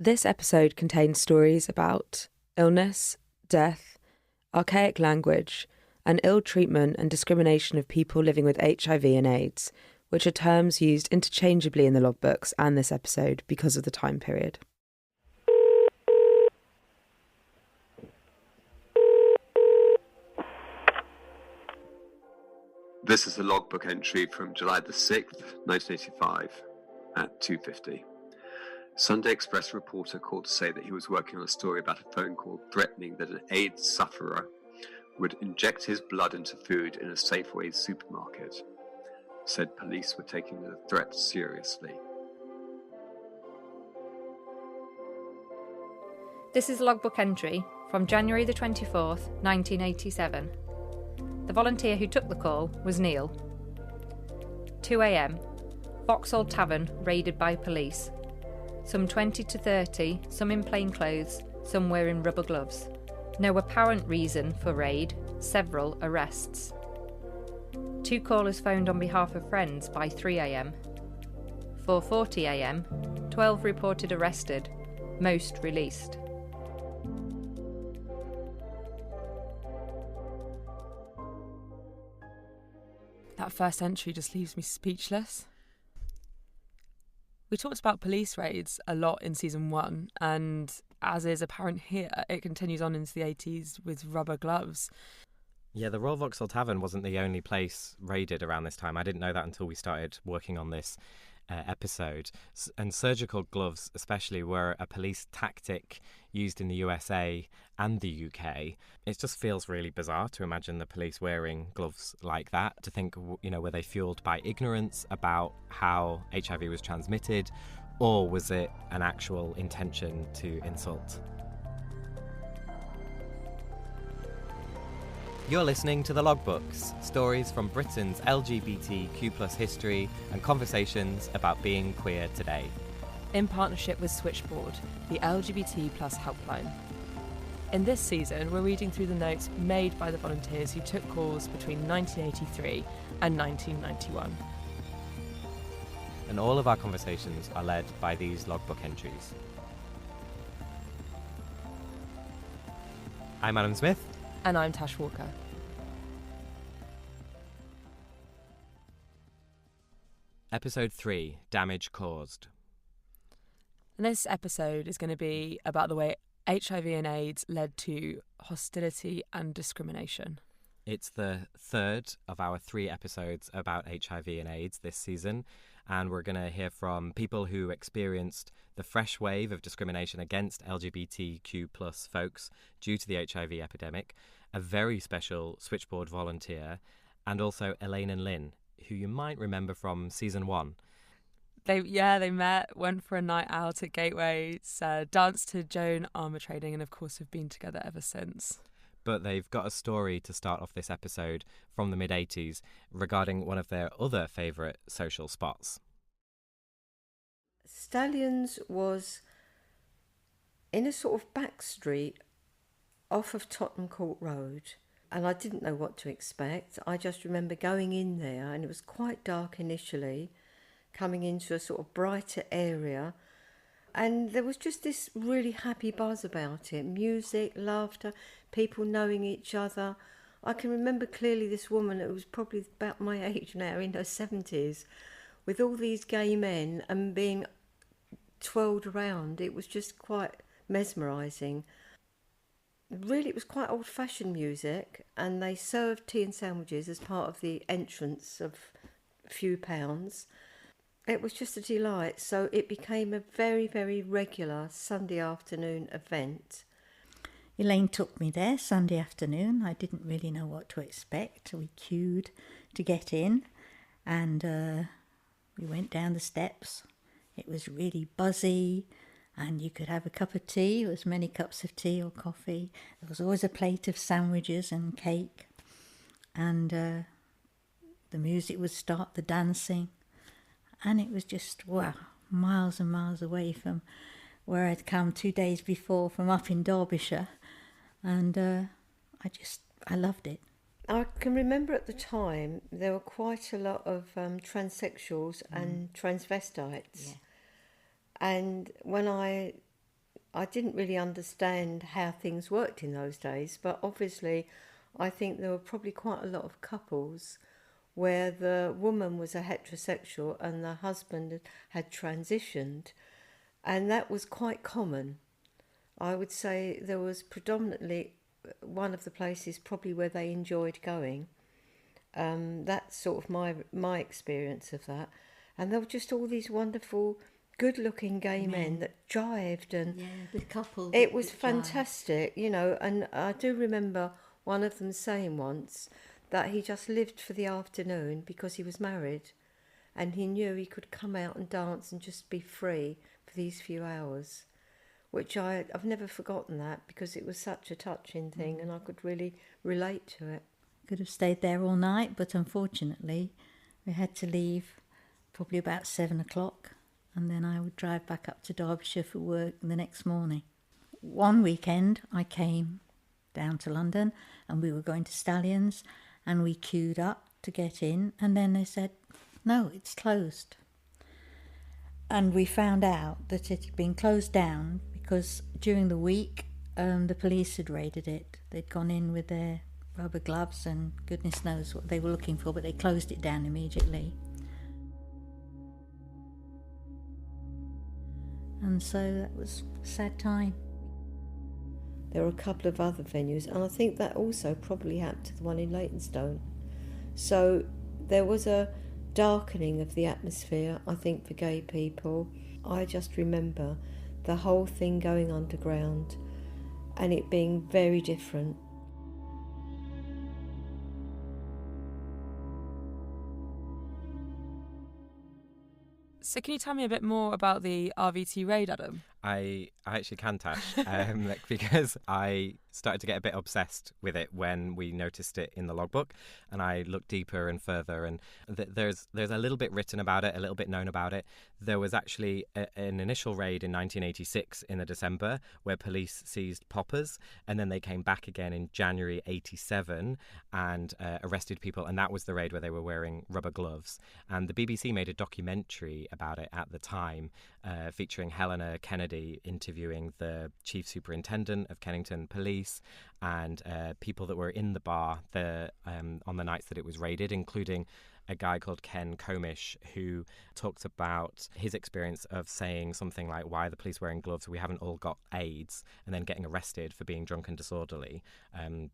This episode contains stories about illness, death, archaic language, and ill treatment and discrimination of people living with HIV and AIDS, which are terms used interchangeably in the logbooks and this episode because of the time period. This is a logbook entry from July the 6th, 1985 at 2:50. Sunday Express reporter called to say that he was working on a story about a phone call threatening that an AIDS sufferer would inject his blood into food in a Safeway supermarket. Said police were taking the threat seriously. This is a logbook entry from January the 24th, 1987. The volunteer who took the call was Neil. 2 a.m. Vauxhall Tavern raided by police. Some 20 to 30, some in plain clothes, some wearing rubber gloves. No apparent reason for raid, several arrests. 2 callers phoned on behalf of friends by 3 a.m. 4:40 a.m, 12 reported arrested, most released. That first entry just leaves me speechless. We talked about police raids a lot in season 1, and as is apparent here, it continues on into the 80s with rubber gloves. Yeah, the Royal Vauxhall Tavern wasn't the only place raided around this time. I didn't know that until we started working on this episode. And surgical gloves especially were a police tactic used in the USA and the UK. It just feels really bizarre to imagine the police wearing gloves like that, to think, were they fueled by ignorance about how HIV was transmitted, or was it an actual intention to insult? You're listening to The Logbooks, stories from Britain's LGBTQ+ history and conversations about being queer today. In partnership with Switchboard, the LGBT+ helpline. In this season, we're reading through the notes made by the volunteers who took calls between 1983 and 1991. And all of our conversations are led by these logbook entries. I'm Adam Zmith. And I'm Tash Walker. Episode 3, Damage Caused. And this episode is going to be about the way HIV and AIDS led to hostility and discrimination. It's the third of our 3 episodes about HIV and AIDS this season, and we're going to hear from people who experienced the fresh wave of discrimination against LGBTQ+ folks due to the HIV epidemic, a very special Switchboard volunteer, and also Elaine and Lynn, who you might remember from season 1. They met, went for a night out at Gateways, danced to Joan Armour Trading, and of course have been together ever since. But they've got a story to start off this episode from the mid-80s regarding one of their other favourite social spots. Stallions was in a sort of back street off of Tottenham Court Road, and I didn't know what to expect. I just remember going in there, and it was quite dark initially, coming into a sort of brighter area, and there was just this really happy buzz about it. Music, laughter, people knowing each other. I can remember clearly this woman who was probably about my age now, in her 70s, with all these gay men and being twirled around. It was just quite mesmerising. Really, it was quite old-fashioned music, and they served tea and sandwiches as part of the entrance of a few pounds. It was just a delight, so it became a very, very regular Sunday afternoon event. Elaine took me there Sunday afternoon. I didn't really know what to expect. We queued to get in, and we went down the steps. It was really buzzy, and you could have a cup of tea, or as many cups of tea or coffee. There was always a plate of sandwiches and cake, and the music would start, the dancing. And it was just, wow, miles and miles away from where I'd come 2 days before from up in Derbyshire. And I loved it. I can remember at the time there were quite a lot of transsexuals and transvestites. Yeah. And when I I didn't really understand how things worked in those days, but obviously I think there were probably quite a lot of couples where the woman was a heterosexual and the husband had transitioned, and that was quite common. I would say there was predominantly one of the places probably where they enjoyed going. That's sort of my experience of that. And there were just all these wonderful, good-looking gay men that jived, and the couple. it was fantastic, you know. And I do remember one of them saying once that he just lived for the afternoon because he was married, and he knew he could come out and dance and just be free for these few hours, which I've never forgotten that, because it was such a touching thing and I could really relate to it. Could have stayed there all night, but unfortunately we had to leave probably about 7 o'clock, and then I would drive back up to Derbyshire for work the next morning. One weekend I came down to London and we were going to Stallions, and we queued up to get in, and then they said, no, it's closed. And we found out that it had been closed down because during the week the police had raided it. They'd gone in with their rubber gloves and goodness knows what they were looking for, but they closed it down immediately. And so that was a sad time. There were a couple of other venues, and I think that also probably happened to the one in Leytonstone. So there was a darkening of the atmosphere, I think, for gay people. I just remember the whole thing going underground and it being very different. So can you tell me a bit more about the RVT raid, Adam? I actually can, Tash, because I started to get a bit obsessed with it when we noticed it in the logbook, and I looked deeper and further, and there's a little bit written about it, a little bit known about it. There was actually an initial raid in 1986 in the December where police seized poppers, and then they came back again in January 87 and arrested people, and that was the raid where they were wearing rubber gloves. And the BBC made a documentary about it at the time, featuring Helena Kennedy interviewing the chief superintendent of Kennington Police and people that were in the bar on the nights that it was raided, including a guy called Ken Comish, who talked about his experience of saying something like, why are the police wearing gloves? We haven't all got AIDS, and then getting arrested for being drunk and disorderly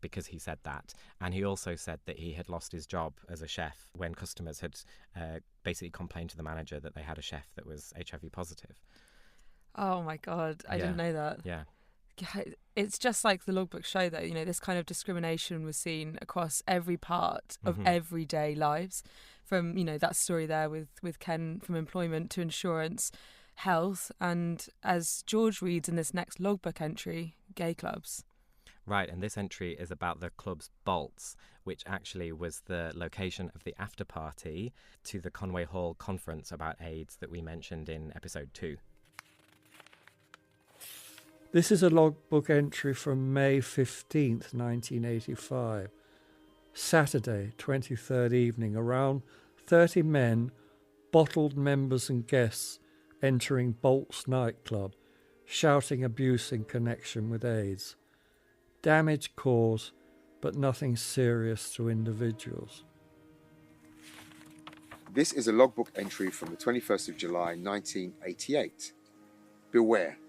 because he said that. And he also said that he had lost his job as a chef when customers had basically complained to the manager that they had a chef that was HIV positive. Oh my God, I didn't know that. Yeah. It's just like the logbooks show that, you know, this kind of discrimination was seen across every part of everyday lives, from, you know, that story there with Ken, from employment to insurance, health, and as George reads in this next logbook entry, gay clubs. Right, and this entry is about the club's Bolts, which actually was the location of the after party to the Conway Hall conference about AIDS that we mentioned in episode 2. This is a logbook entry from May 15th, 1985. Saturday, 23rd evening, around 30 men, bottled members and guests, entering Bolt's nightclub, shouting abuse in connection with AIDS. Damage caused, but nothing serious to individuals. This is a logbook entry from the 21st of July, 1988. Beware.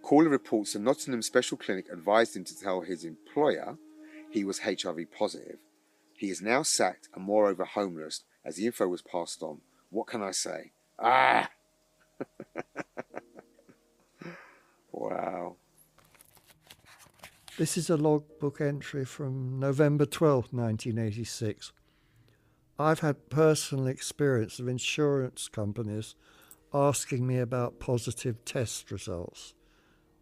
Caller reports the Nottingham Special Clinic advised him to tell his employer he was HIV positive. He is now sacked and moreover homeless as the info was passed on. What can I say? Ah! Wow. This is a logbook entry from November 12th, 1986. I've had personal experience of insurance companies asking me about positive test results.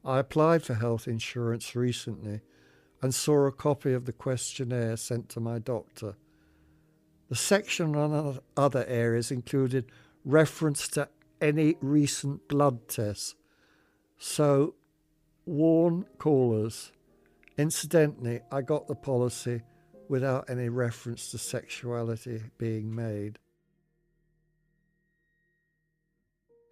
I applied for health insurance recently and saw a copy of the questionnaire sent to my doctor. The section on other areas included reference to any recent blood tests. So, warn callers. Incidentally, I got the policy without any reference to sexuality being made.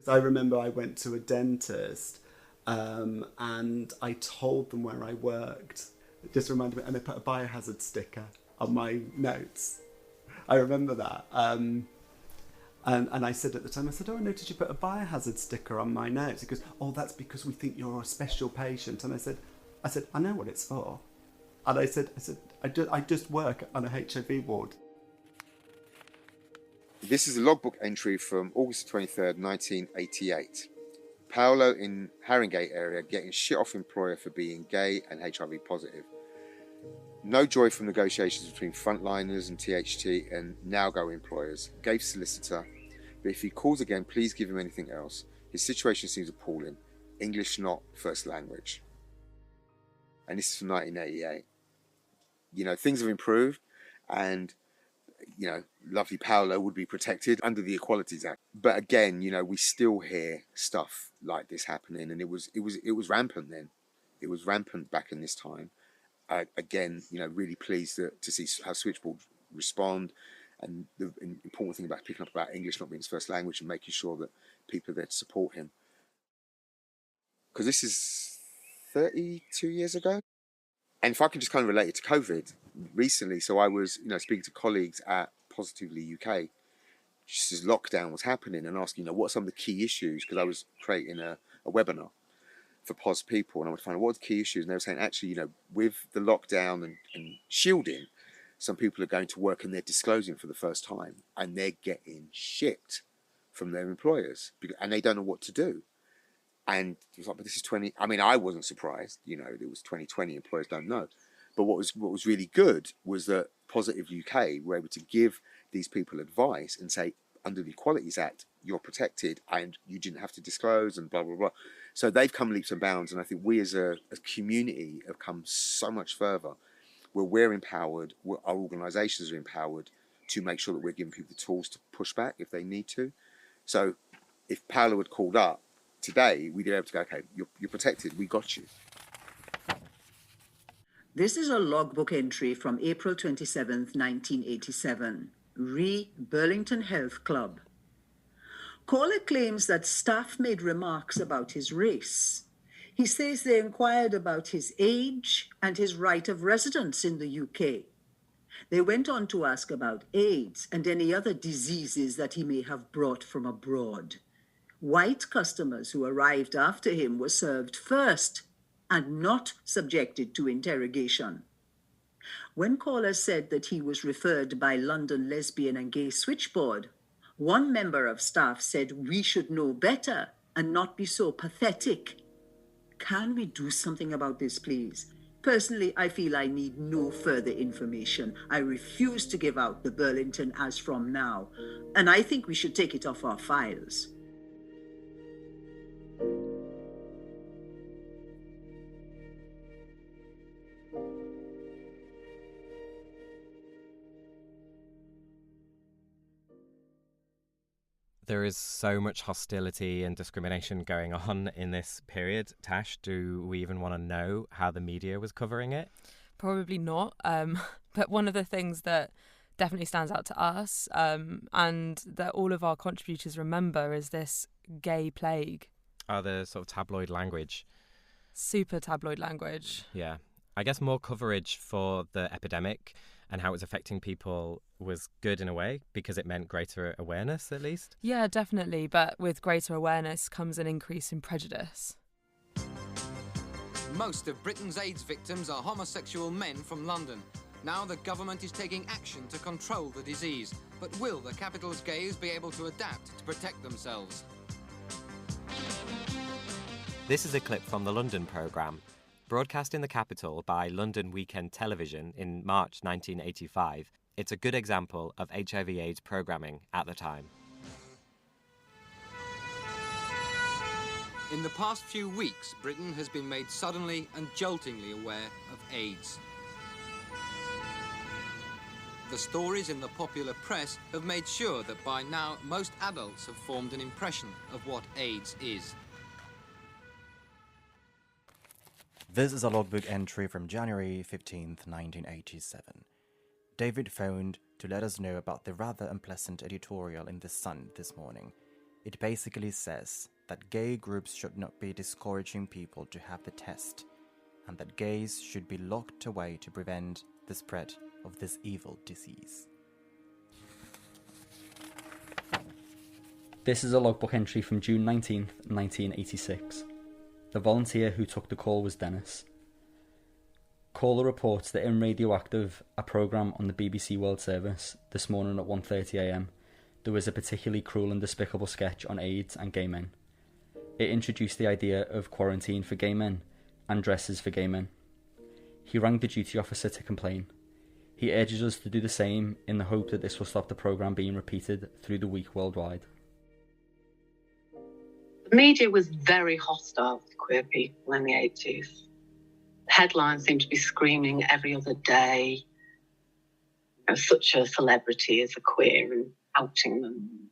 I remember I went to a dentist And I told them where I worked. It just reminded me, and they put a biohazard sticker on my notes. I remember that. And I said at the time, I said, oh, I noticed you put a biohazard sticker on my notes. He goes, oh, that's because we think you're a special patient. And I said, I know what it's for. And I said, I just work on a HIV ward. This is a logbook entry from August 23rd, 1988. Paolo in Haringey area getting shit off employer for being gay and HIV positive. No joy from negotiations between frontliners and THT and now go employers. Gave solicitor, but if he calls again, please give him anything else. His situation seems appalling. English not first language. And this is from 1988. You know, things have improved, and you know, lovely Paolo would be protected under the Equalities Act. But again, you know, we still hear stuff like this happening, and it was rampant then. It was rampant back in this time. Again, you know, really pleased to see how Switchboard respond, and the important thing about picking up about English not being his first language and making sure that people are there to support him. Because this is 32 years ago. And if I can just kind of relate it to COVID recently, so I was, you know, speaking to colleagues at Positively UK, just as lockdown was happening, and asking, you know, what are some of the key issues? Because I was creating a webinar for POS people, and I would find out what are the key issues, and they were saying, actually, you know, with the lockdown and shielding, some people are going to work and they're disclosing for the first time, and they're getting shit from their employers, and they don't know what to do. And it was like, but this is 20. I mean, I wasn't surprised. You know, it was 2020. Employers don't know. But what was really good was that Positive UK were able to give these people advice and say, under the Equalities Act, you're protected and you didn't have to disclose and blah, blah, blah. So they've come leaps and bounds. And I think we as a community have come so much further where we're empowered, our organisations are empowered to make sure that we're giving people the tools to push back if they need to. So if Paolo had called up today, we'd be able to go, okay, you're protected, we got you. This is a logbook entry from April 27th, 1987. Re Burlington Health Club. Caller claims that staff made remarks about his race. He says they inquired about his age and his right of residence in the UK. They went on to ask about AIDS and any other diseases that he may have brought from abroad. White customers who arrived after him were served first and not subjected to interrogation. When callers said that he was referred by London Lesbian and Gay Switchboard, one member of staff said we should know better and not be so pathetic. Can we do something about this, please? Personally, I feel I need no further information. I refuse to give out the Burlington as from now, and I think we should take it off our files. There is so much hostility and discrimination going on in this period. Tash, do we even want to know how the media was covering it? Probably not. But one of the things that definitely stands out to us and that all of our contributors remember is this gay plague. Oh, the sort of tabloid language. Super tabloid language. Yeah. I guess more coverage for the epidemic and how it was affecting people was good in a way because it meant greater awareness, at least. Yeah, definitely. But with greater awareness comes an increase in prejudice. Most of Britain's AIDS victims are homosexual men from London. Now the government is taking action to control the disease. But will the capital's gays be able to adapt to protect themselves? This is a clip from the London programme. Broadcast in the capital by London Weekend Television in March 1985, it's a good example of HIV/AIDS programming at the time. In the past few weeks, Britain has been made suddenly and joltingly aware of AIDS. The stories in the popular press have made sure that by now most adults have formed an impression of what AIDS is. This is a logbook entry from January 15th, 1987. David phoned to let us know about the rather unpleasant editorial in The Sun this morning. It basically says that gay groups should not be discouraging people to have the test, and that gays should be locked away to prevent the spread of this evil disease. This is a logbook entry from June 19th, 1986. The volunteer who took the call was Dennis. Caller reports that in Radioactive, a programme on the BBC World Service, this morning at 1:30am, there was a particularly cruel and despicable sketch on AIDS and gay men. It introduced the idea of quarantine for gay men and dresses for gay men. He rang the duty officer to complain. He urges us to do the same in the hope that this will stop the programme being repeated through the week worldwide. The media was very hostile to queer people in the 80s. Headlines seemed to be screaming every other day, such a celebrity as a queer and outing them.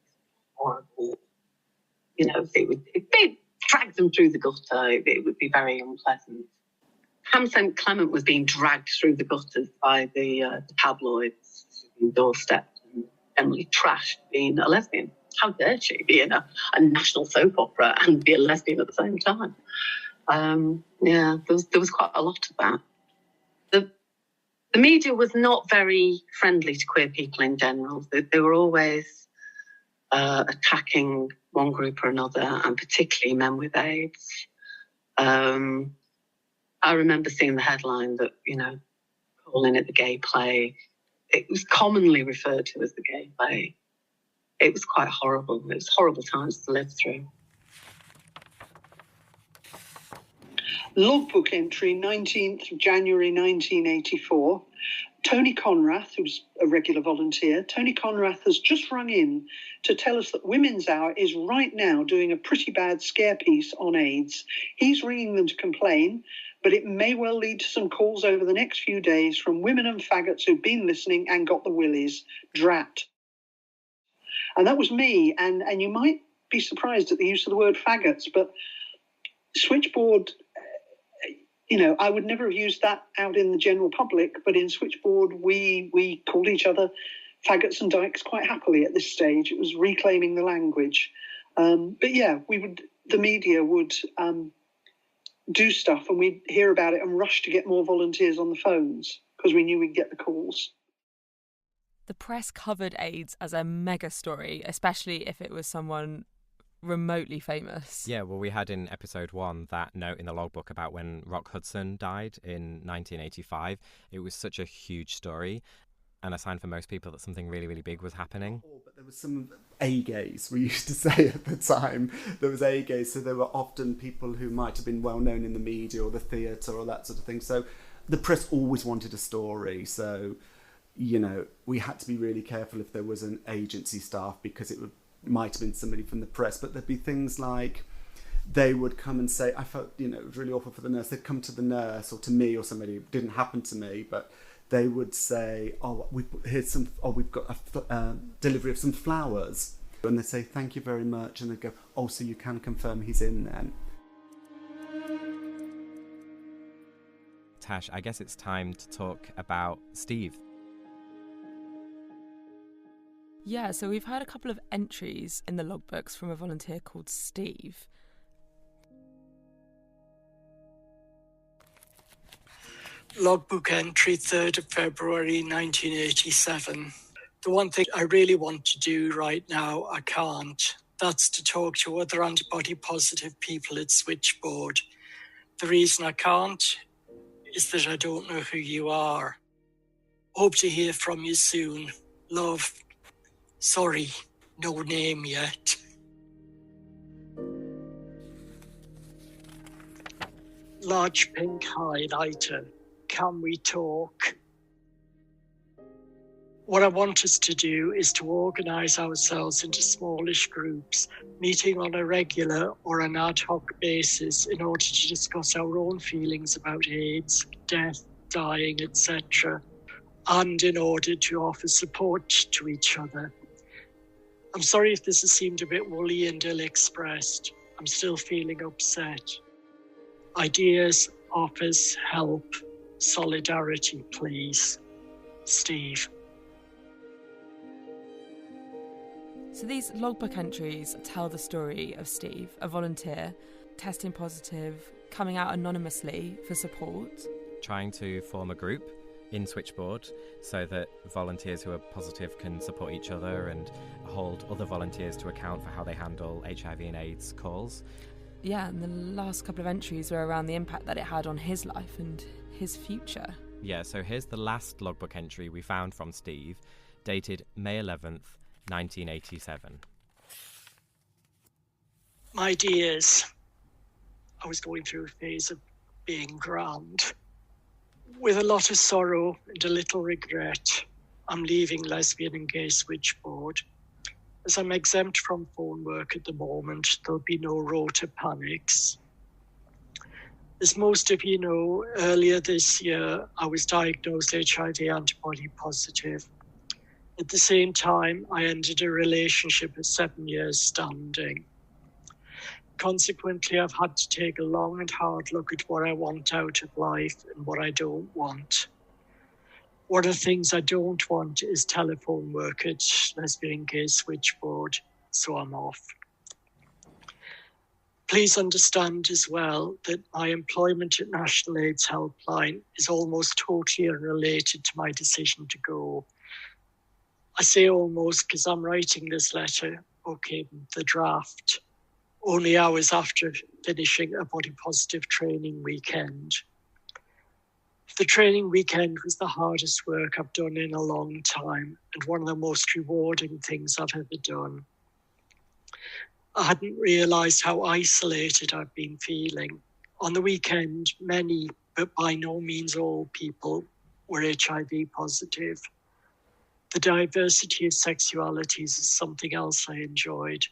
Horrible. They'd drag them through the gutter. It would be very unpleasant. Ham St. Clement was being dragged through the gutters by the tabloids, doorstep, and generally trashed being a lesbian. How dare she be in a national soap opera and be a lesbian at the same time? There was quite a lot of that. The media was not very friendly to queer people in general. They were always attacking one group or another, and particularly men with AIDS. I remember seeing the headline that, calling it the gay plague. It was commonly referred to as the gay plague. It was quite horrible. It was horrible times to live through. Logbook entry, 19th of January 1984. Tony Conrath, who's a regular volunteer, Tony Conrath has just rung in to tell us that Women's Hour is right now doing a pretty bad scare piece on AIDS. He's ringing them to complain, but it may well lead to some calls over the next few days from women and faggots who've been listening and got the willies. Drat. And that was me, and you might be surprised at the use of the word faggots, but Switchboard, I would never have used that out in the general public, but in Switchboard, we called each other faggots and dykes quite happily at this stage. It was reclaiming the language. But yeah, the media would do stuff, and we'd hear about it and rush to get more volunteers on the phones because we knew we'd get the calls. The press covered AIDS as a mega story, especially if it was someone remotely famous. Yeah, well, we had in episode 1 that note in the logbook about when Rock Hudson died in 1985. It was such a huge story and a sign for most people that something really, really big was happening. But there was some A-gays, we used to say at the time. There was A-gays, so there were often people who might have been well known in the media or the theatre or that sort of thing. So the press always wanted a story, so we had to be really careful if there was an agency staff because it might have been somebody from the press. But there'd be things like they would come and say, I felt, it was really awful for the nurse. They'd come to the nurse or to me or somebody. It didn't happen to me, but they would say, we've got a delivery of some flowers. And they'd say, thank you very much. And they'd go, so you can confirm he's in then. Tash, I guess it's time to talk about Steve. Yeah, so we've had a couple of entries in the logbooks from a volunteer called Steve. Logbook entry 3rd of February 1987. The one thing I really want to do right now, I can't. That's to talk to other antibody positive people at Switchboard. The reason I can't is that I don't know who you are. Hope to hear from you soon. Love. Sorry, no name yet. Large pink highlighter. Can we talk? What I want us to do is to organise ourselves into smallish groups, meeting on a regular or an ad hoc basis in order to discuss our own feelings about AIDS, death, dying, etc., and in order to offer support to each other. I'm sorry if this has seemed a bit woolly and ill-expressed. I'm still feeling upset. Ideas, offers, help, solidarity, please. Steve. So these logbook entries tell the story of Steve, a volunteer, testing positive, coming out anonymously for support. Trying to form a group in Switchboard so that volunteers who are positive can support each other and hold other volunteers to account for how they handle HIV and AIDS calls. Yeah, and the last couple of entries were around the impact that it had on his life and his future. Yeah, so here's the last logbook entry we found from Steve, dated May 11th, 1987. My dears, I was going through a phase of being grand. With a lot of sorrow and a little regret, I'm leaving lesbian and gay Switchboard. As I'm exempt from phone work at the moment, there'll be no rota panics. As most of you know, earlier this year, I was diagnosed HIV antibody positive. At the same time, I ended a relationship of 7 years standing. Consequently, I've had to take a long and hard look at what I want out of life and what I don't want. One of the things I don't want is telephone work at lesbian and gay Switchboard, so I'm off. Please understand as well that my employment at National AIDS Helpline is almost totally unrelated to my decision to go. I say almost because I'm writing this letter, the draft, only hours after finishing a body positive training weekend. The training weekend was the hardest work I've done in a long time and one of the most rewarding things I've ever done. I hadn't realised how isolated I've been feeling. On the weekend, many, but by no means all people, were HIV positive. The diversity of sexualities is something else I enjoyed.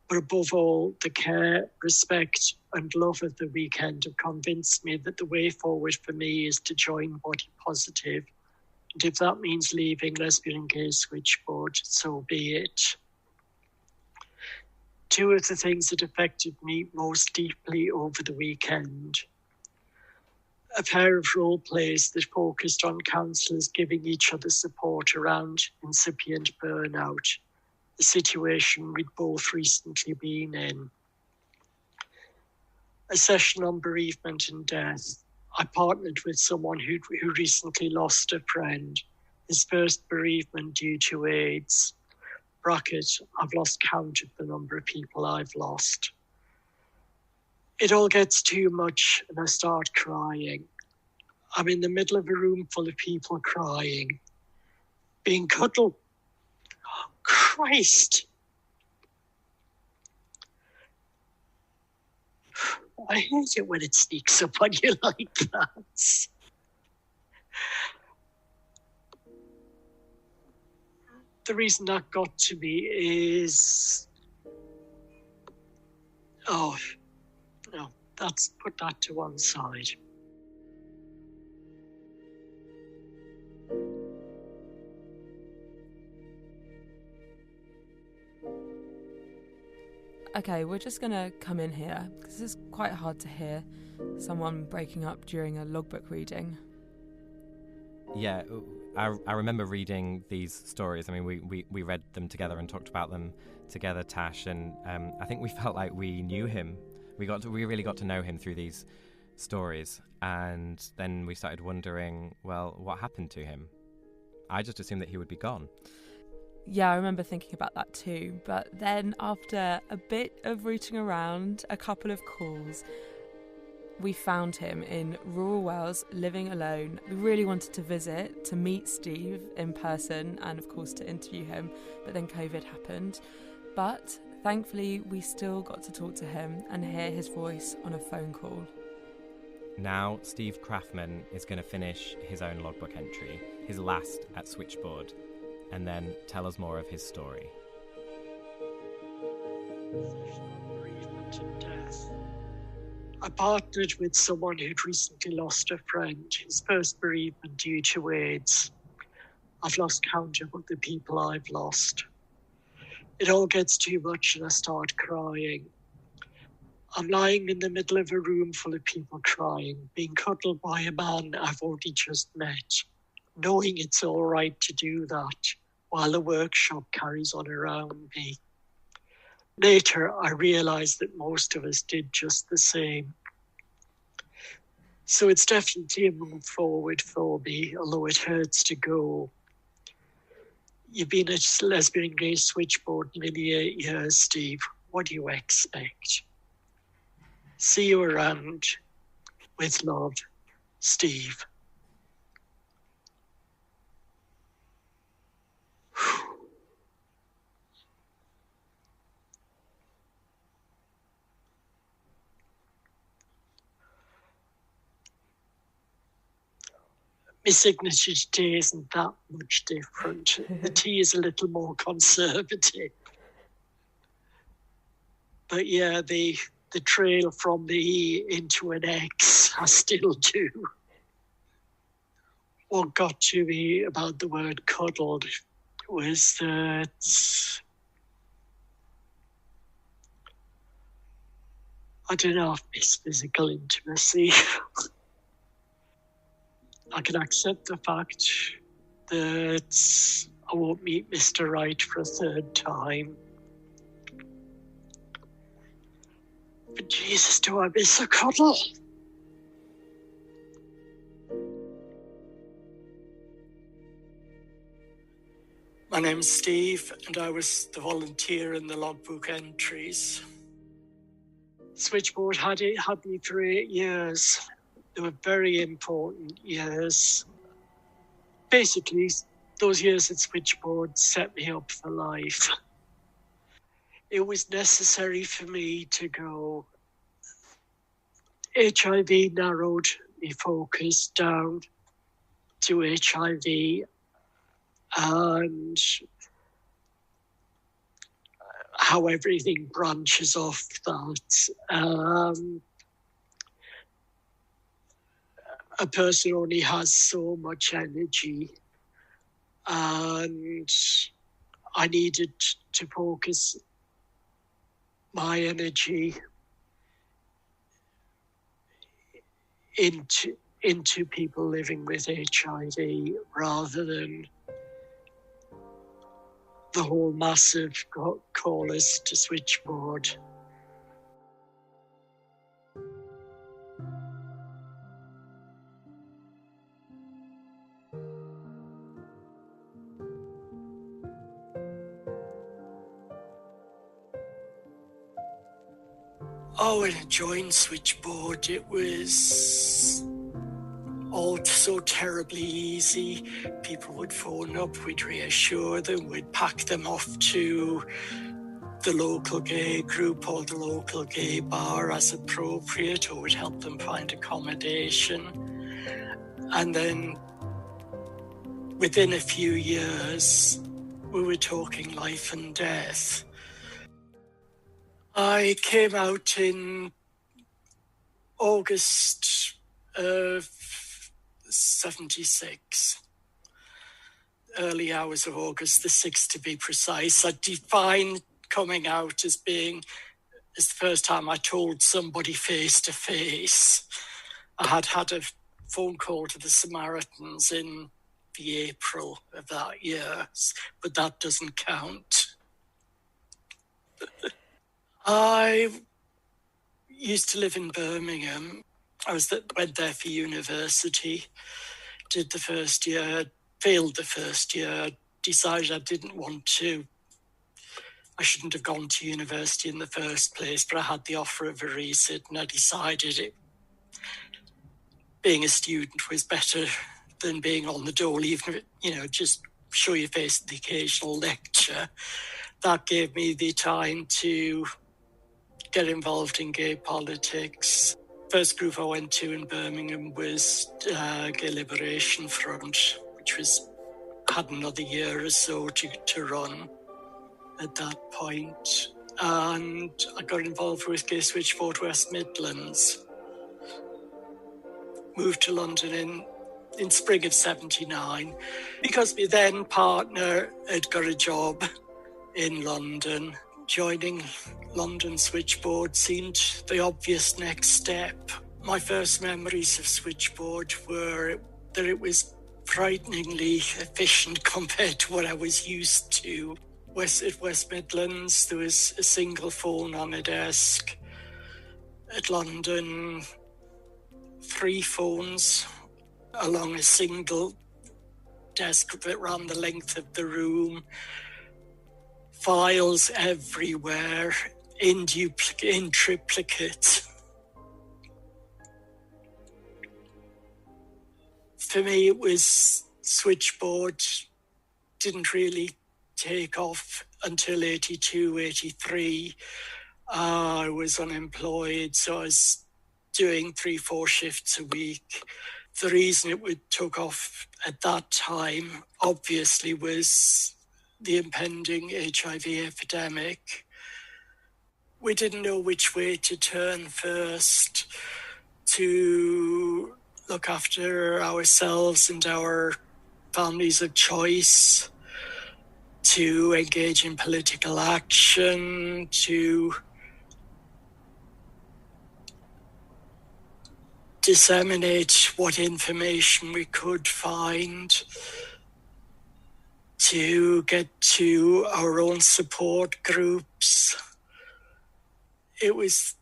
But above all, the care, respect and love of the weekend have convinced me that the way forward for me is to join body positive. And if that means leaving lesbian and gay Switchboard, so be it. Two of the things that affected me most deeply over the weekend. A pair of role plays that focused on counsellors giving each other support around incipient burnout, a situation we'd both recently been in. A session on bereavement and death. I partnered with someone who recently lost a friend, his first bereavement due to AIDS. Bracket, I've lost count of the number of people I've lost. It all gets too much and I start crying. I'm in the middle of a room full of people crying, being cuddled. Oh, Christ. I hate it when it sneaks up on you like that. The reason that got to me is... Oh, no, put that to one side. Okay, we're just going to come in here, because it's quite hard to hear someone breaking up during a logbook reading. Yeah, I remember reading these stories. I mean, we read them together and talked about them together, Tash, and I think we felt like we knew him. We really got to know him through these stories, and then we started wondering, well, what happened to him? I just assumed that he would be gone. Yeah, I remember thinking about that too. But then after a bit of rooting around, a couple of calls, we found him in rural Wales, living alone. We really wanted to visit, to meet Steve in person and, of course, to interview him. But then COVID happened. But thankfully, we still got to talk to him and hear his voice on a phone call. Now, Steve Craftman is going to finish his own logbook entry, his last at Switchboard, and then tell us more of his story. Bereavement and death. I partnered with someone who'd recently lost a friend, his first bereavement due to AIDS. I've lost count of the people I've lost. It all gets too much and I start crying. I'm lying in the middle of a room full of people crying, being cuddled by a man I've only just met, knowing it's all right to do that while the workshop carries on around me. Later, I realised that most of us did just the same. So it's definitely a move forward for me, although it hurts to go. You've been at Lesbian and Gay Switchboard nearly 8 years, Steve. What do you expect? See you around. With love, Steve. My signature today isn't that much different. The T is a little more conservative. But yeah, the trail from the E into an X, I still do. What got to me about the word cuddled was that I don't know if it's physical intimacy. I can accept the fact that I won't meet Mr. Right for a third time. But Jesus, do I miss a cuddle? My name's Steve, and I was the volunteer in the logbook entries. Switchboard had me for 8 years. They were very important years. Basically, those years at Switchboard set me up for life. It was necessary for me to go. HIV narrowed my focus down to HIV and how everything branches off that. A person only has so much energy, and I needed to focus my energy into people living with HIV rather than the whole massive callers to Switchboard. Oh, when I joined Switchboard, it was all so terribly easy. People would phone up, we'd reassure them, we'd pack them off to the local gay group or the local gay bar as appropriate, or we'd help them find accommodation. And then within a few years, we were talking life and death. I came out in August of 76, early hours of August the 6th to be precise. I define coming out as the first time I told somebody face to face. I had had a phone call to the Samaritans in the April of that year, but that doesn't count. I used to live in Birmingham. I went there for university, did the first year, failed the first year, decided I shouldn't have gone to university in the first place, but I had the offer of a resit and I decided being a student was better than being on the dole, even if, just show your face at the occasional lecture. That gave me the time to get involved in gay politics. First group I went to in Birmingham was Gay Liberation Front, which had another year or so to run at that point. And I got involved with Gay Switchboard West Midlands. Moved to London in spring of 79 because my then partner had got a job in London. Joining London Switchboard seemed the obvious next step. My first memories of Switchboard were that it was frighteningly efficient compared to what I was used to. West Midlands, there was a single phone on a desk. At London, 3 phones along a single desk that ran the length of the room. Files everywhere, in triplicate. For me, it was Switchboard. Didn't really take off until 82, 83. I was unemployed, so I was doing 3-4 shifts a week. The reason it took off at that time, obviously, was the impending HIV epidemic. We didn't know which way to turn first to look after ourselves and our families of choice, to engage in political action, to disseminate what information we could find, to get to our own support groups. It was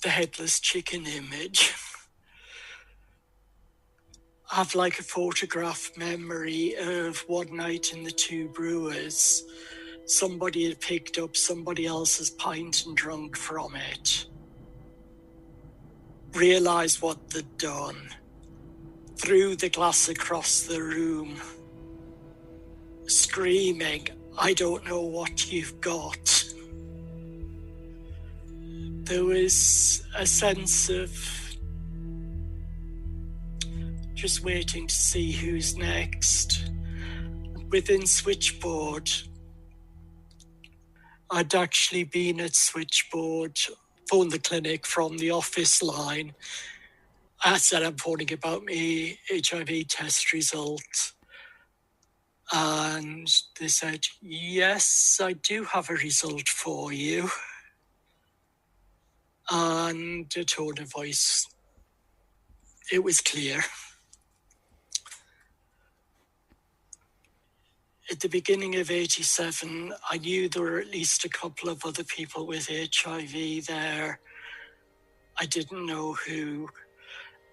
the headless chicken image. I have like a photograph memory of one night in the Two Brewers. Somebody had picked up somebody else's pint and drunk from it. Realised what they'd done. Threw the glass across the room. Screaming, "I don't know what you've got." There was a sense of just waiting to see who's next. Within Switchboard, I'd actually been at Switchboard, phoned the clinic from the office line. I said I'm phoning about my HIV test result. And they said, "Yes, I do have a result for you." And the tone of voice, it was clear. At the beginning of 87, I knew there were at least a couple of other people with HIV there. I didn't know who.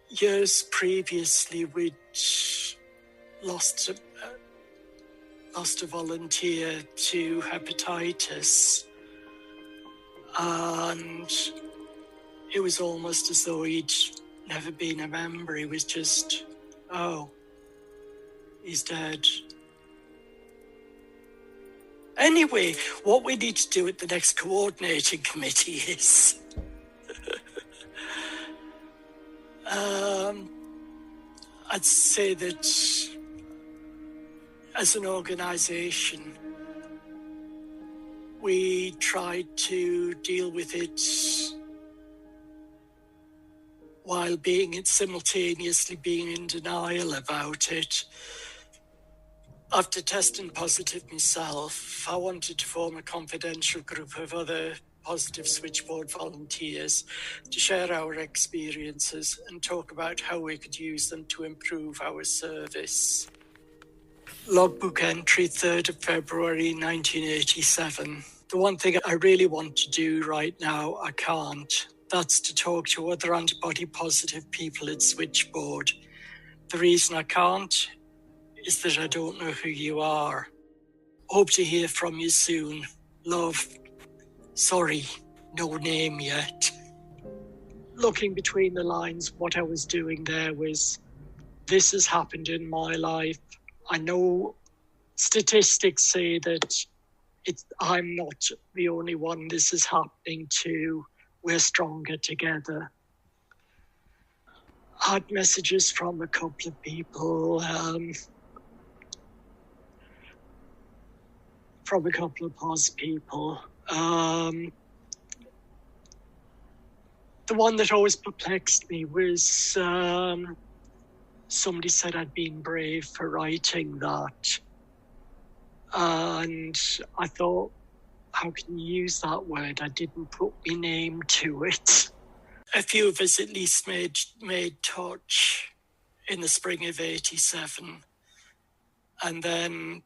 Years previously, we'd lost a volunteer to hepatitis, and it was almost as though he'd never been a member. He was just, oh, he's dead. Anyway, what we need to do at the next coordinating committee is I'd say that as an organisation, we tried to deal with it while simultaneously being in denial about it. After testing positive myself, I wanted to form a confidential group of other positive Switchboard volunteers to share our experiences and talk about how we could use them to improve our service. Logbook entry, 3rd of February 1987. The one thing I really want to do right now, I can't. That's to talk to other antibody-positive people at Switchboard. The reason I can't is that I don't know who you are. Hope to hear from you soon. Love. Sorry, no name yet. Looking between the lines, what I was doing there was, this has happened in my life. I know statistics say that I'm not the only one this is happening to. We're stronger together. I had messages from a couple of people, from a couple of POS people. The one that always perplexed me was somebody said I'd been brave for writing that. And I thought, how can you use that word? I didn't put my name to it. A few of us at least made touch in the spring of 87. And then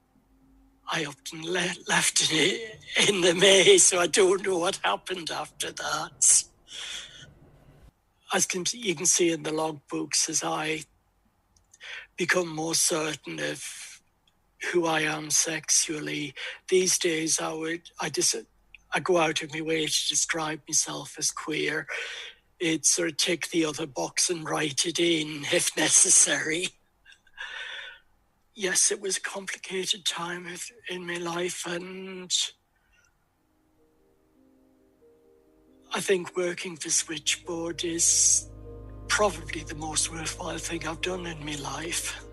I often left it in the maze, so I don't know what happened after that. As you can see in the logbooks, as I become more certain of who I am sexually, these days I go out of my way to describe myself as queer. It's sort of tick the other box and write it in if necessary. Yes, it was a complicated time in my life, and I think working for Switchboard is probably the most worthwhile thing I've done in my life.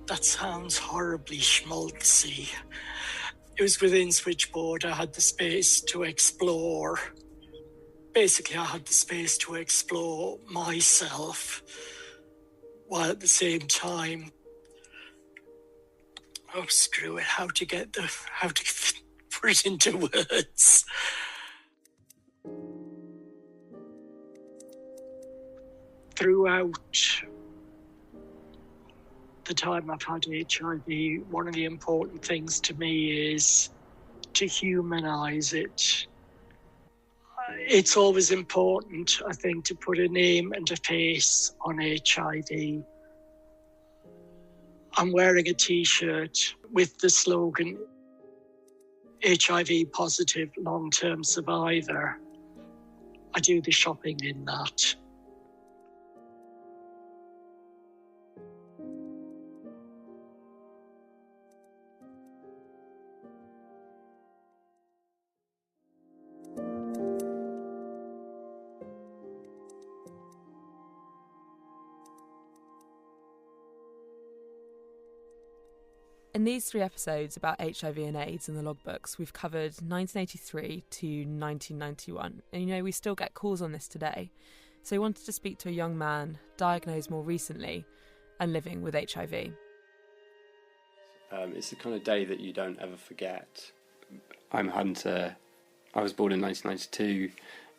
That sounds horribly schmaltzy. It was within Switchboard I had the space to explore. Basically, I had the space to explore myself, while at the same time, oh, screw it, how to put it into words. Throughout the time I've had HIV, one of the important things to me is to humanise it. It's always important, I think, to put a name and a face on HIV. I'm wearing a T-shirt with the slogan, HIV positive long-term survivor. I do the shopping in that. In these 3 episodes about HIV and AIDS in the logbooks, we've covered 1983 to 1991. And we still get calls on this today. So we wanted to speak to a young man diagnosed more recently and living with HIV. It's the kind of day that you don't ever forget. I'm Hunter. I was born in 1992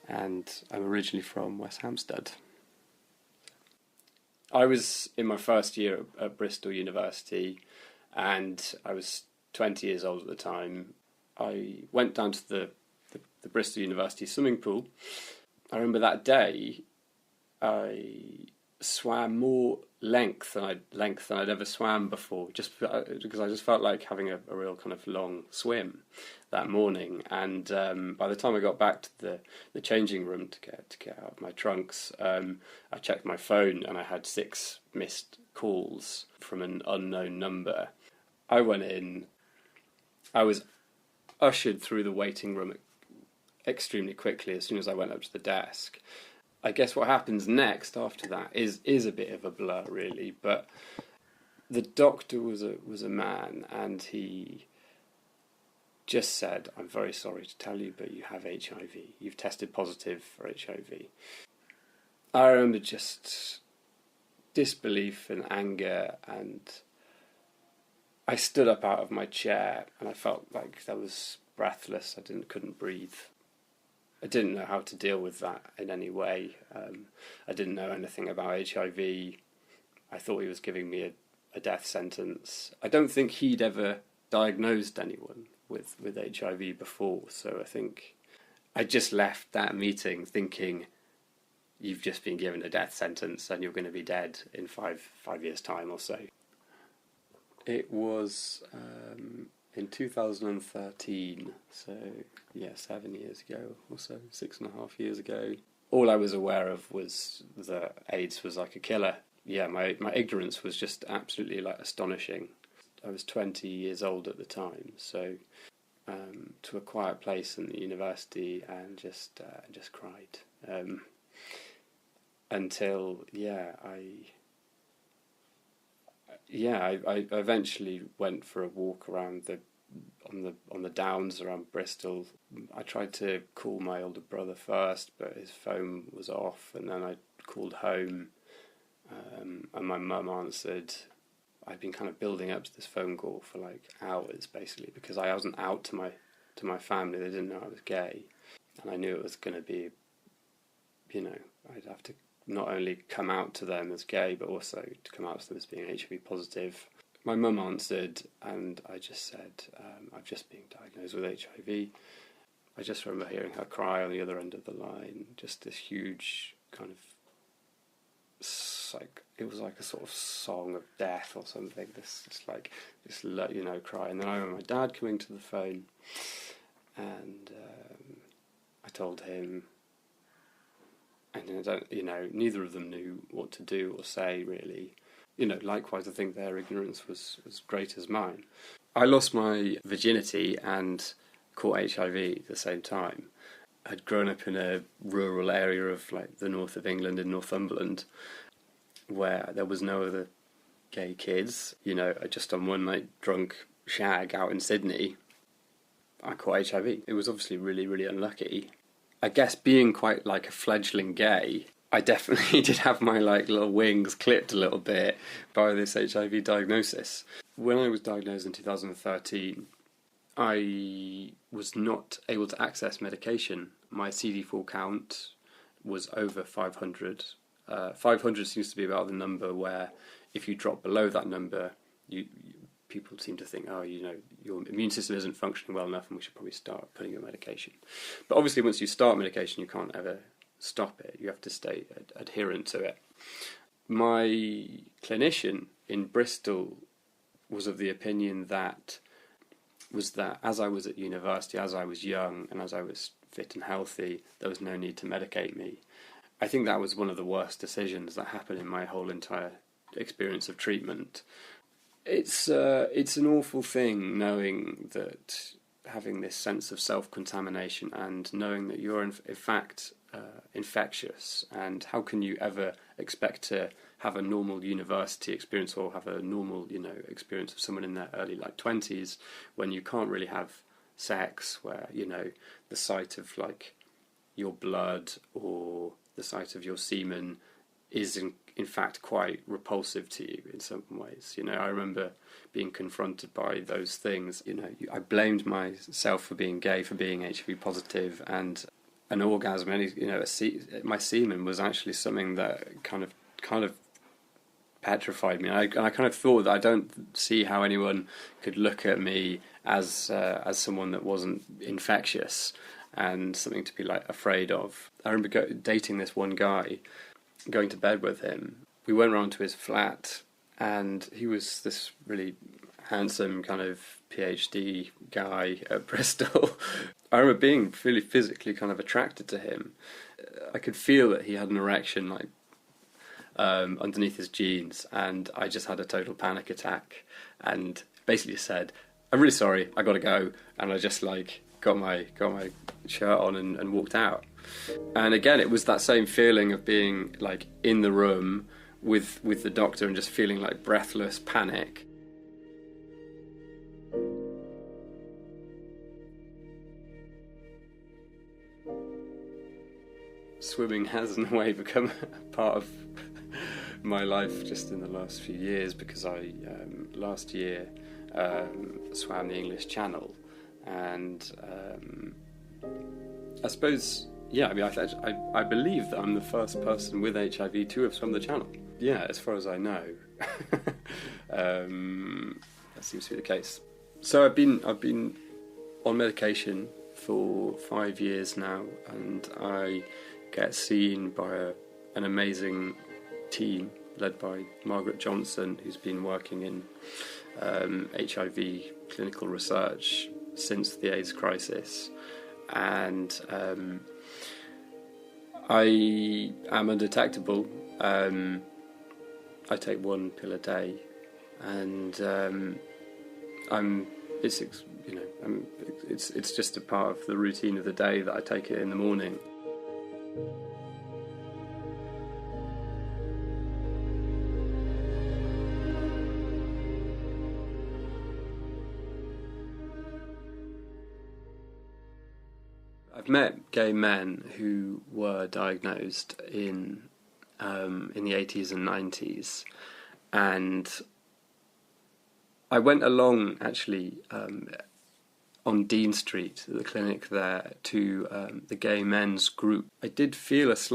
and I'm originally from West Hampstead. I was in my first year at Bristol University and I was 20 years old at the time. I went down to the Bristol University swimming pool. I remember that day I swam more length than I'd ever swam before, just because I just felt like having a real kind of long swim that morning. And by the time I got back to the changing room to get out of my trunks, I checked my phone and I had 6 missed calls from an unknown number. I went in. I was ushered through the waiting room extremely quickly as soon as I went up to the desk. I guess what happens next after that is a bit of a blur, really. But the doctor was a man, and he just said, "I'm very sorry to tell you, but you have HIV. You've tested positive for HIV." I remember just disbelief and anger, and I stood up out of my chair, and I felt like I was breathless. I couldn't breathe. I didn't know how to deal with that in any way. I didn't know anything about HIV. I thought he was giving me a death sentence. I don't think he'd ever diagnosed anyone with HIV before, so I think I just left that meeting thinking, you've just been given a death sentence and you're going to be dead in five years' time or so. It was in 2013, so 7 years ago or so, 6.5 years ago. All I was aware of was that AIDS was like a killer. Yeah, my ignorance was just absolutely astonishing. I was 20 years old at the time, so to a quiet place in the university and just cried until I eventually went for a walk around on the downs around Bristol. I tried to call my older brother first, but his phone was off, and then I called home, and my mum answered. I'd been kind of building up to this phone call for hours, basically, because I wasn't out to my family. They didn't know I was gay, and I knew it was going to be, I'd have to not only come out to them as gay, but also to come out to them as being HIV positive. My mum answered, and I just said, I've just been diagnosed with HIV. I just remember hearing her cry on the other end of the line, just this huge kind of, it was like a sort of song of death or something, this cry. And then I remember my dad coming to the phone, and I told him, and neither of them knew what to do or say, really. Likewise, I think their ignorance was great as mine. I lost my virginity and caught HIV at the same time. I'd grown up in a rural area of the north of England in Northumberland, where there was no other gay kids. Just on one night drunk shag out in Sydney, I caught HIV. It was obviously really, really unlucky. I guess being quite a fledgling gay, I definitely did have my little wings clipped a little bit by this HIV diagnosis. When I was diagnosed in 2013, I was not able to access medication. My CD4 count was over 500. 500 seems to be about the number where if you drop below that number, people seem to think, your immune system isn't functioning well enough and we should probably start putting you on medication. But obviously once you start medication, you can't ever stop it. You have to stay adherent to it. My clinician in Bristol was of the opinion that as I was at university, as I was young and as I was fit and healthy, there was no need to medicate me. I think that was one of the worst decisions that happened in my whole entire experience of treatment. It's an awful thing knowing that, having this sense of self-contamination and knowing that you're in fact infectious, and how can you ever expect to have a normal university experience or have a normal experience of someone in their early 20s when you can't really have sex, where the sight of your blood or the sight of your semen is in fact quite repulsive to you in some ways. I remember being confronted by those things. I blamed myself for being gay, for being HIV positive, and an orgasm, my semen was actually something that kind of petrified me. And I kind of thought that I don't see how anyone could look at me as someone that wasn't infectious and something to be afraid of. I remember dating this one guy, going to bed with him. We went round to his flat, and he was this really handsome kind of PhD guy at Bristol. I remember being really physically kind of attracted to him. I could feel that he had an erection underneath his jeans, and I just had a total panic attack and basically said, "I'm really sorry, I gotta go," and I just got my shirt on and walked out. And again, it was that same feeling of being in the room with the doctor and just feeling breathless panic. Swimming has in a way become a part of my life just in the last few years, because I last year swam the English Channel, and I suppose, I believe that I'm the first person with HIV to have swum the Channel. Yeah, as far as I know. That seems to be the case. So I've been on medication for 5 years now, and I get seen by an amazing team led by Margaret Johnson, who's been working in HIV clinical research since the AIDS crisis. And I am undetectable. I take one pill a day, and it's just a part of the routine of the day that I take it in the morning. I've met gay men who were diagnosed in the 80s and 90s, and I went along actually on Dean Street, the clinic there, to the gay men's group. I did feel as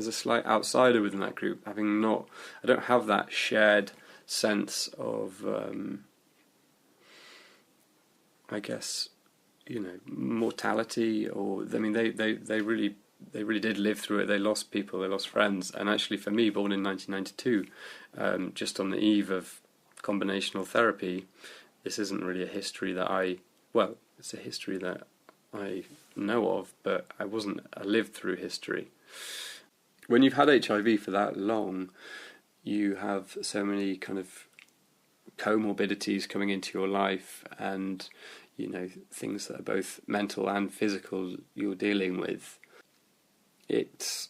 a slight outsider within that group, I don't have that shared sense of, I guess, mortality. Or I mean, they really did live through it. They lost people, they lost friends. And actually, for me, born in 1992, just on the eve of combinational therapy, this isn't really a history that it's a history that I know of, but I lived through history. When you've had HIV for that long, you have so many kind of comorbidities coming into your life, and things that are both mental and physical you're dealing with. It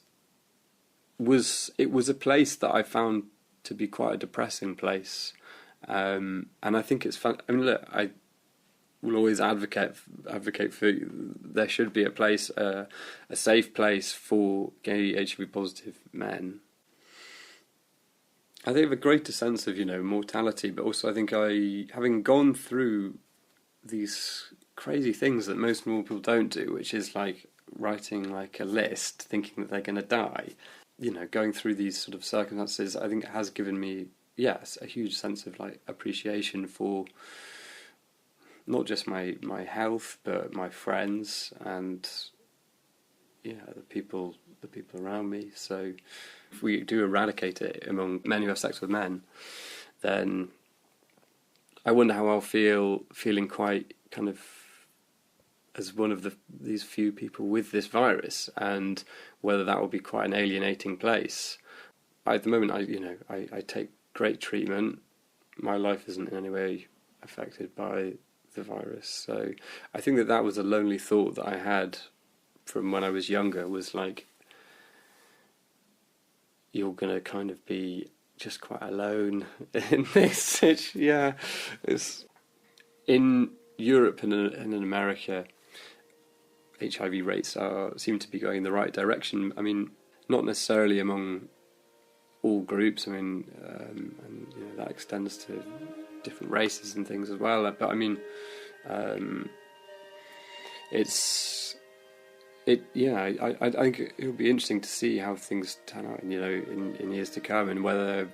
was a place that I found to be quite a depressing place, and I think it's fun. I mean, look, I will always advocate for there should be a place, a safe place for gay HIV positive men. I think I have a greater sense of mortality, but also I think having gone through these crazy things that most normal people don't do, which is like writing like a list, thinking that they're going to die, going through these sort of circumstances, I think it has given me, yes, a huge sense of like appreciation for not just my health, but my friends and the people around me. So if we do eradicate it among men who have sex with men, then I wonder how I'll feeling quite kind of as one of these few people with this virus, and whether that will be quite an alienating place. At the moment, I take great treatment. My life isn't in any way affected by the virus. So I think that was a lonely thought that I had from when I was younger, was like, you're going to kind of be just quite alone in this. It's in Europe and in America, HIV rates seem to be going in the right direction. I mean, not necessarily among all groups. I mean, and that extends to different races and things as well. But I mean, I think it'll be interesting to see how things turn out, in years to come, and whether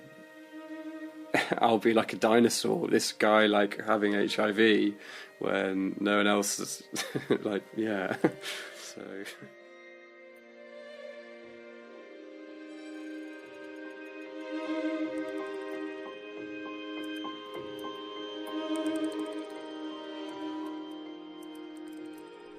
I'll be like a dinosaur, this guy like having HIV when no one else is like, yeah. So.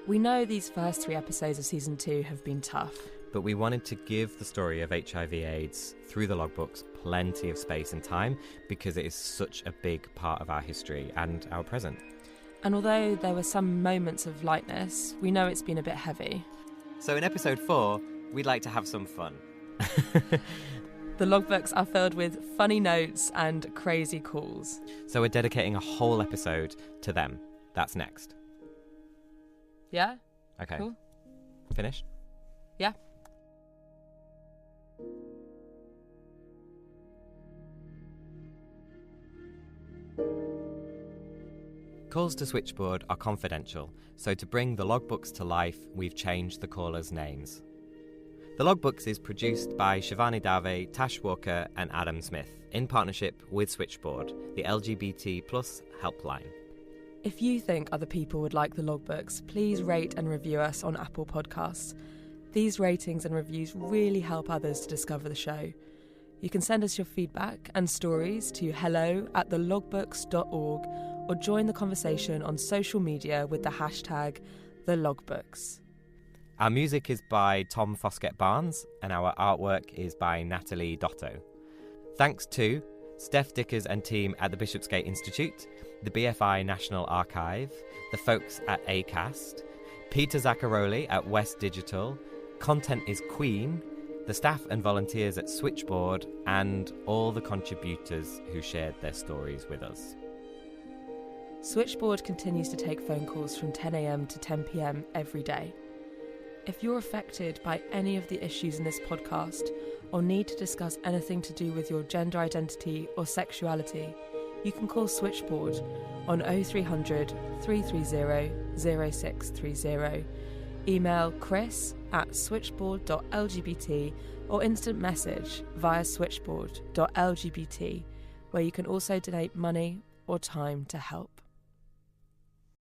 We know these first 3 episodes of season 2 have been tough. But we wanted to give the story of HIV/AIDS through the logbooks plenty of space and time, because it is such a big part of our history and our present. And although there were some moments of lightness, we know it's been a bit heavy. So in episode 4, we'd like to have some fun. The logbooks are filled with funny notes and crazy calls. So we're dedicating a whole episode to them. That's next. Yeah? Okay. Cool. Finished? Yeah. Calls to Switchboard are confidential, so to bring the logbooks to life, we've changed the callers' names. The logbooks is produced by Shivani Dave, Tash and Adam Zmith, in partnership with Switchboard, the LGBT+ helpline. If you think other people would like the logbooks, please rate and review us on Apple Podcasts. These ratings and reviews really help others to discover the show. You can send us your feedback and stories to hello@thelogbooks.org or join the conversation on social media with the hashtag #TheLogbooks. Our music is by Tom Foskett Barnes and our artwork is by Natalie Dotto. Thanks to Steph Dickers and team at the Bishopsgate Institute, the BFI National Archive, the folks at ACAST, Peter Zaccaroli at West Digital, Content is Queen, the staff and volunteers at Switchboard, and all the contributors who shared their stories with us. Switchboard continues to take phone calls from 10 a.m. to 10 p.m. every day. If you're affected by any of the issues in this podcast or need to discuss anything to do with your gender identity or sexuality, you can call Switchboard on 0300 330 0630, email chris@switchboard.lgbt or instant message via switchboard.lgbt, where you can also donate money or time to help.